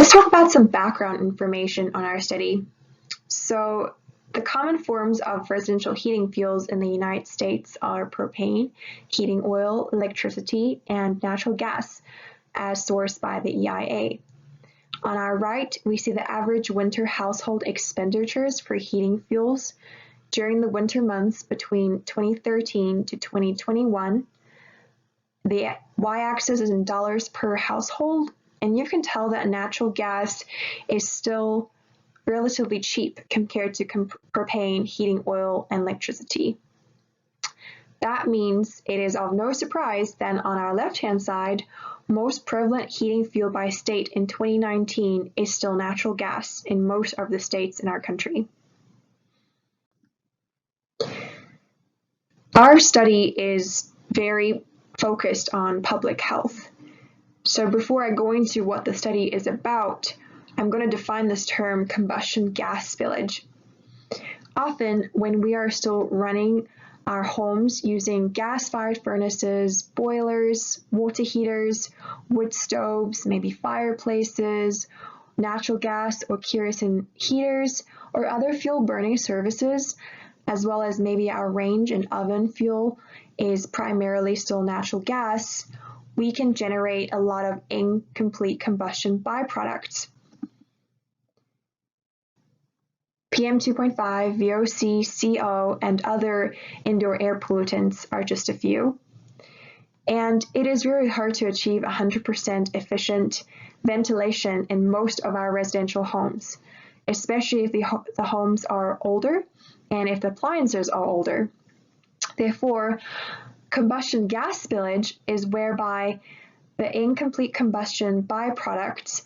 Let's talk about some background information on our study. So the common forms of residential heating fuels in the United States are propane, heating oil, electricity, and natural gas as sourced by the EIA. On our right, we see the average winter household expenditures for heating fuels during the winter months between 2013 to 2021. The y-axis is in dollars per household, and you can tell that natural gas is still relatively cheap compared to propane, heating oil, and electricity. That means it is of no surprise that on our left-hand side, most prevalent heating fuel by state in 2019 is still natural gas in most of the states in our country. Our study is very focused on public health. So before I go into what the study is about, I'm going to define this term combustion gas spillage. Often when we are still running our homes using gas-fired furnaces, boilers, water heaters, wood stoves, maybe fireplaces, natural gas or kerosene heaters, or other fuel burning services, as well as maybe our range and oven fuel is primarily still natural gas, we can generate a lot of incomplete combustion byproducts. PM 2.5, VOC, CO, and other indoor air pollutants are just a few. And it is very hard to achieve 100% efficient ventilation in most of our residential homes, especially if the homes are older and if the appliances are older. Therefore, combustion gas spillage is whereby the incomplete combustion byproducts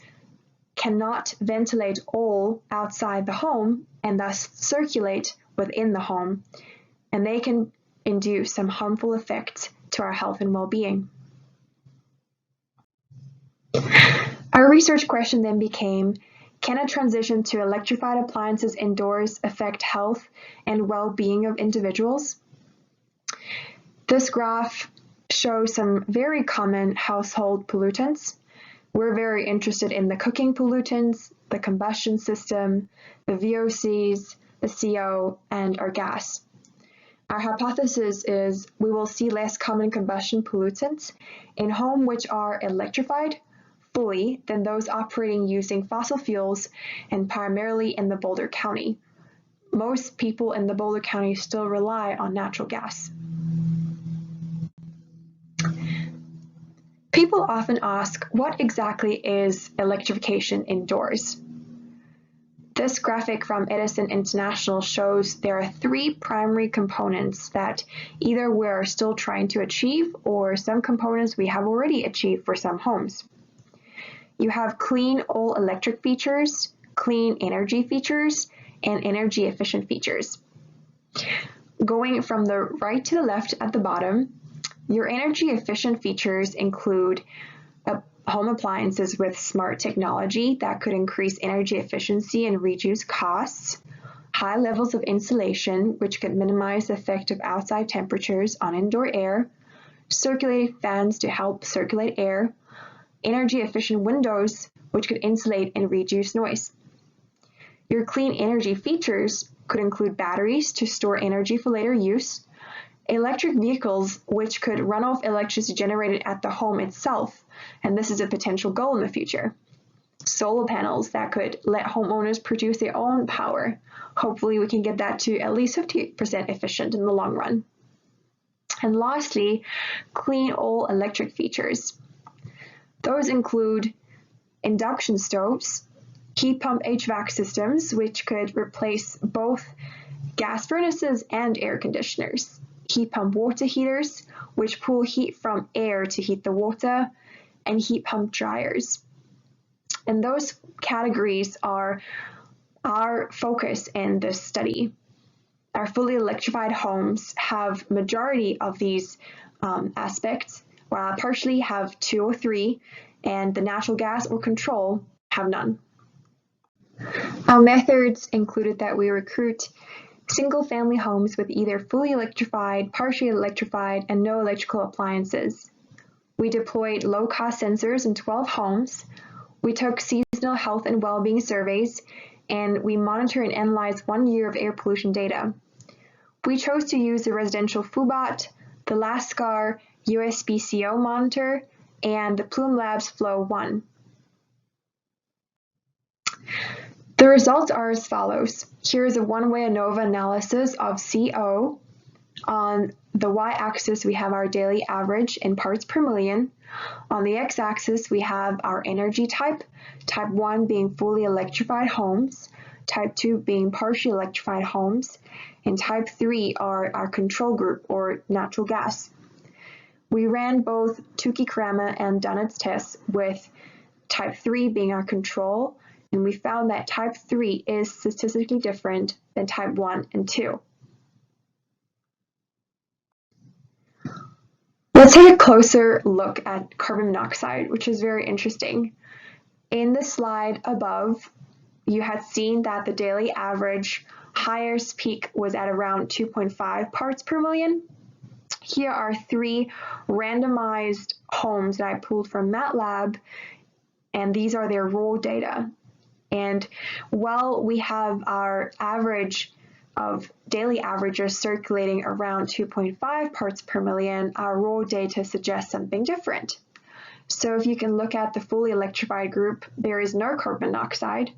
cannot ventilate all outside the home and thus circulate within the home, and they can induce some harmful effects to our health and well-being. Our research question then became, can a transition to electrified appliances indoors affect health and well-being of individuals? This graph shows some very common household pollutants. We're very interested in the cooking pollutants, the combustion system, the VOCs, the CO, and our gas. Our hypothesis is we will see less common combustion pollutants in homes which are electrified fully than those operating using fossil fuels and primarily in the Boulder County. Most people in the Boulder County still rely on natural gas. People often ask, what exactly is electrification indoors? This graphic from Edison International shows there are three primary components that either we're still trying to achieve or some components we have already achieved for some homes. You have clean all-electric features, clean energy features, and energy efficient features. Going from the right to the left at the bottom, your energy efficient features include home appliances with smart technology that could increase energy efficiency and reduce costs, high levels of insulation, which could minimize the effect of outside temperatures on indoor air, circulating fans to help circulate air, energy efficient windows, which could insulate and reduce noise. Your clean energy features could include batteries to store energy for later use, electric vehicles, which could run off electricity generated at the home itself, and this is a potential goal in the future. Solar panels that could let homeowners produce their own power. Hopefully we can get that to at least 50% efficient in the long run. And lastly, clean all electric features. Those include induction stoves, heat pump HVAC systems, which could replace both gas furnaces and air conditioners, heat pump water heaters, which pull heat from air to heat the water, and heat pump dryers. And those categories are our focus in this study. Our fully electrified homes have majority of these aspects, while partially have 2 or 3, and the natural gas or control have none. Our methods included that we recruit single-family homes with either fully electrified, partially electrified, and no electrical appliances. We deployed low-cost sensors in 12 homes. We took seasonal seasonal health and well-being surveys, and we monitor and analyze 1 year of air pollution data. We chose to use the residential FUBOT, the LASCAR USBCO monitor, and the Plume Labs Flow 1. The results are as follows. Here is a one-way ANOVA analysis of CO. On the y-axis, we have our daily average in parts per million. On the x-axis, we have our energy type 1 being fully electrified homes, type 2 being partially electrified homes, and type 3 are our control group, or natural gas. We ran both Tukey-Kramer and Dunnett's tests with type 3 being our control, and we found that type 3 is statistically different than type 1 and 2. Let's take a closer look at carbon monoxide, which is very interesting. In the slide above, you had seen that the daily average highest peak was at around 2.5 parts per million. Here are 3 randomized homes that I pulled from MATLAB, and these are their raw data. And while we have our average of daily averages circulating around 2.5 parts per million, our raw data suggests something different. So if you can look at the fully electrified group, there is no carbon monoxide.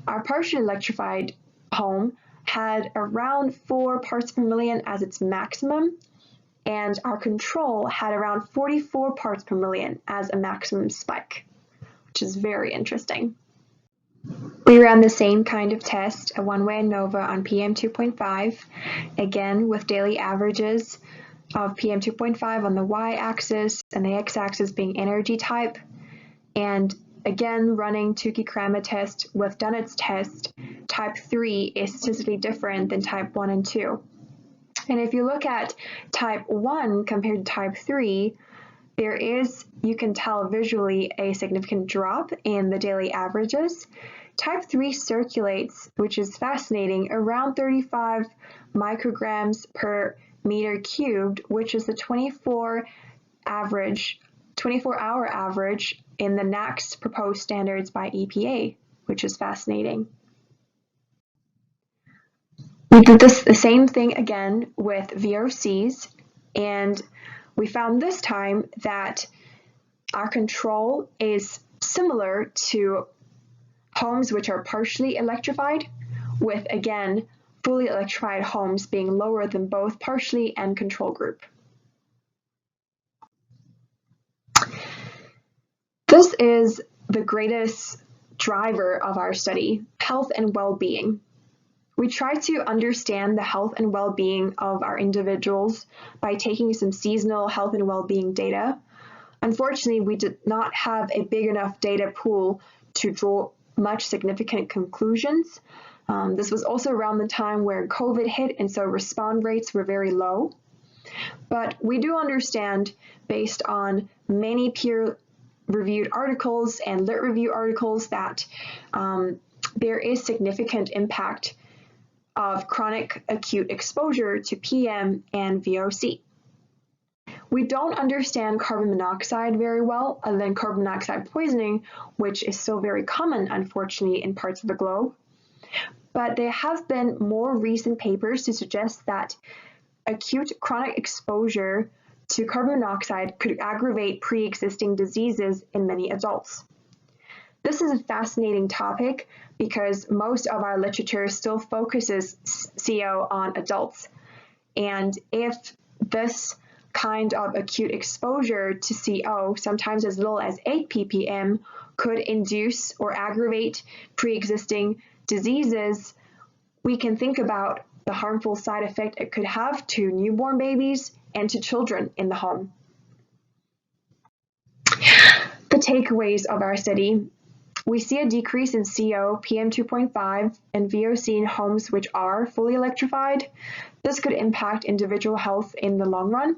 Our partially electrified home had around 4 parts per million as its maximum, and our control had around 44 parts per million as a maximum spike, which is very interesting. We ran the same kind of test, a one-way ANOVA on PM2.5, again with daily averages of PM2.5 on the y-axis and the x-axis being energy type, and again running Tukey-Kramer test with Dunnett's test, type 3 is statistically different than type 1 and 2. And if you look at type 1 compared to type 3, there is, you can tell visually, a significant drop in the daily averages. Type 3 circulates, which is fascinating, around 35 micrograms per meter cubed, which is the 24-hour average in the NAAQS proposed standards by EPA, which is fascinating. We did the same thing again with VOCs, and we found this time that our control is similar to homes which are partially electrified, with, again, fully electrified homes being lower than both partially and control group. This is the greatest driver of our study, health and well-being. We try to understand the health and well-being of our individuals by taking some seasonal health and well-being data. Unfortunately, we did not have a big enough data pool to draw much significant conclusions. This was also around the time where COVID hit, and so respond rates were very low. But we do understand, based on many peer-reviewed articles and lit review articles, that there is significant impact of chronic acute exposure to PM and VOC. We don't understand carbon monoxide very well, other than carbon monoxide poisoning, which is still very common, unfortunately, in parts of the globe. But there have been more recent papers to suggest that acute chronic exposure to carbon monoxide could aggravate pre-existing diseases in many adults. This is a fascinating topic because most of our literature still focuses CO on adults. And if this kind of acute exposure to CO, sometimes as little as 8 ppm, could induce or aggravate pre-existing diseases, we can think about the harmful side effect it could have to newborn babies and to children in the home. The takeaways of our study: we see a decrease in CO, PM2.5, and VOC in homes which are fully electrified. This could impact individual health in the long run.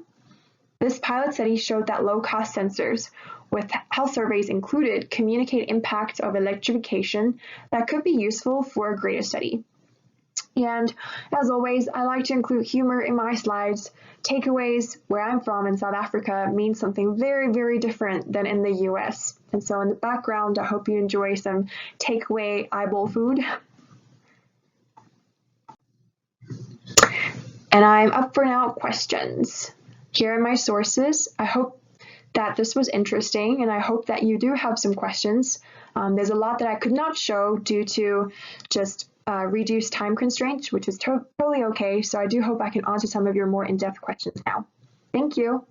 This pilot study showed that low-cost sensors, with health surveys included, communicate impacts of electrification that could be useful for a greater study. And as always, I like to include humor in my slides. Takeaways where I'm from in South Africa means something very, very different than in the US. And so in the background, I hope you enjoy some takeaway eyeball food. And I'm up for now questions. Here are my sources. I hope that this was interesting, and I hope that you do have some questions. There's a lot that I could not show due to just reduced time constraints, which is totally okay. So I do hope I can answer some of your more in-depth questions now. Thank you.